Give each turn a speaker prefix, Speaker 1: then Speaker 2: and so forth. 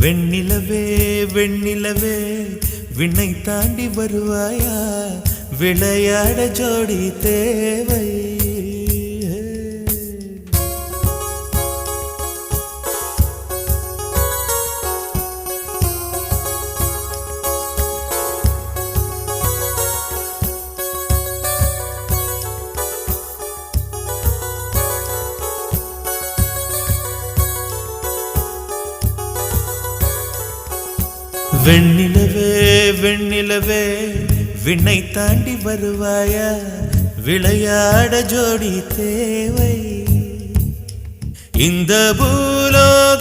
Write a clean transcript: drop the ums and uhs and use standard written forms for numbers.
Speaker 1: வெண்ணிலவே வெண்ணிலவே விண்ணை தாண்டி வருவாயா விளையாட ஜோடி தேவை வெண்ணிலவே வெண்ணிலவே விண்ணை தாண்டி வருவாயா விளையாட ஜோடி தேவை இந்த பூலோகத்தில்